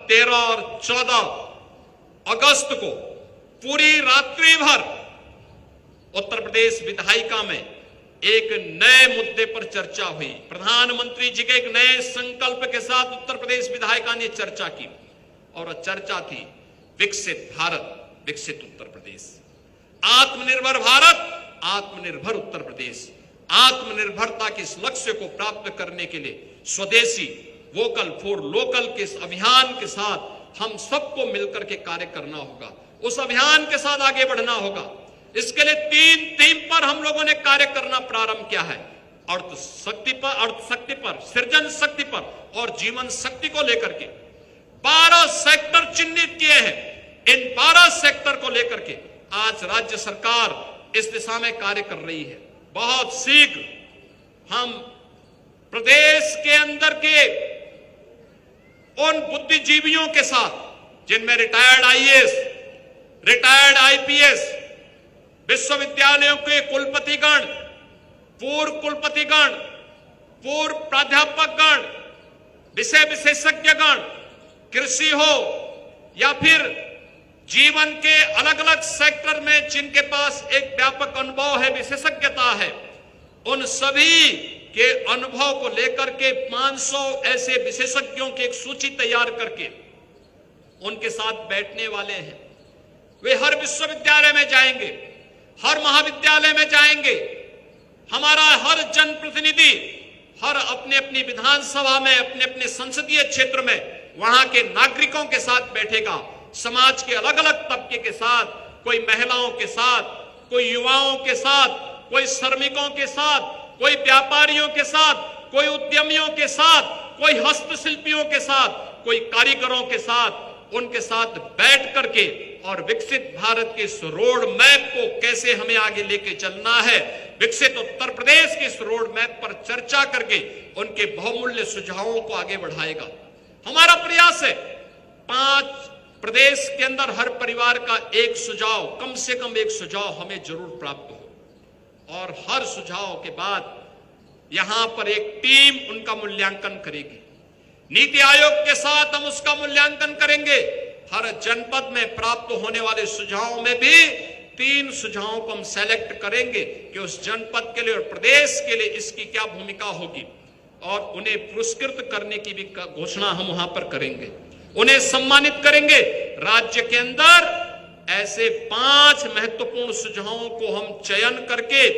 13 और 14 अगस्त को पूरी रात्रि भर उत्तर प्रदेश विधायिका में एक नए मुद्दे पर चर्चा हुई। प्रधानमंत्री जी के एक नए संकल्प के साथ उत्तर प्रदेश विधायिका ने चर्चा की और चर्चा थी विकसित भारत, विकसित उत्तर प्रदेश, आत्मनिर्भर भारत, आत्मनिर्भर उत्तर प्रदेश। आत्मनिर्भरता के इस लक्ष्य को प्राप्त करने के लिए स्वदेशी, वोकल फॉर लोकल के इस अभियान के साथ हम सबको मिलकर के कार्य करना होगा, उस अभियान के साथ आगे बढ़ना होगा। इसके लिए 3 थीम पर हम लोगों ने कार्य करना प्रारंभ किया है। अर्थ शक्ति पर, सृजन शक्ति पर और जीवन शक्ति को लेकर के 12 सेक्टर चिन्हित किए हैं। इन 12 सेक्टर को लेकर के आज राज्य सरकार इस दिशा में कार्य कर रही है। बहुत शीघ्र हम प्रदेश के अंदर के उन बुद्धिजीवियों के साथ जिनमें रिटायर्ड आईएएस, रिटायर्ड आईपीएस, विश्वविद्यालयों के कुलपतिगण, पूर्व कुलपतिगण, पूर्व प्राध्यापकगण, विषय विशेषज्ञगण, कृषि हो या फिर जीवन के अलग अलग सेक्टर में जिनके पास एक व्यापक अनुभव है, विशेषज्ञता है, उन सभी के अनुभव को लेकर के 500 ऐसे विशेषज्ञों की एक सूची तैयार करके उनके साथ बैठने वाले हैं। वे हर विश्वविद्यालय में जाएंगे, हर महाविद्यालय में जाएंगे। हमारा हर जनप्रतिनिधि हर अपने अपनी विधानसभा में, अपने अपने संसदीय क्षेत्र में वहां के नागरिकों के साथ बैठेगा, समाज के अलग अलग तबके के साथ, कोई महिलाओं के साथ, कोई युवाओं के साथ, कोई श्रमिकों के साथ, कोई व्यापारियों के साथ, कोई उद्यमियों के साथ, कोई हस्तशिल्पियों के साथ, कोई कारीगरों के साथ, उनके साथ बैठ करके और विकसित भारत के इस रोड मैप को कैसे हमें आगे लेके चलना है, विकसित उत्तर प्रदेश के इस रोड मैप पर चर्चा करके उनके बहुमूल्य सुझावों को आगे बढ़ाएगा। हमारा प्रयास है 5 प्रदेश के अंदर हर परिवार का एक सुझाव, कम से कम एक सुझाव हमें जरूर प्राप्त हो और हर सुझाव के बाद यहां पर एक टीम उनका मूल्यांकन करेगी। नीति आयोग के साथ हम उसका मूल्यांकन करेंगे। हर जनपद में प्राप्त होने वाले सुझावों में भी 3 सुझावों को हम सेलेक्ट करेंगे कि उस जनपद के लिए और प्रदेश के लिए इसकी क्या भूमिका होगी और उन्हें पुरस्कृत करने की भी घोषणा हम वहां पर करेंगे, उन्हें सम्मानित करेंगे। राज्य के अंदर ऐसे 5 महत्वपूर्ण सुझावों को हम चयन करके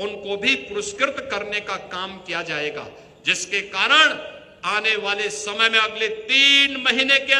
उनको भी पुरस्कृत करने का काम किया जाएगा, जिसके कारण आने वाले समय में अगले 3 महीने के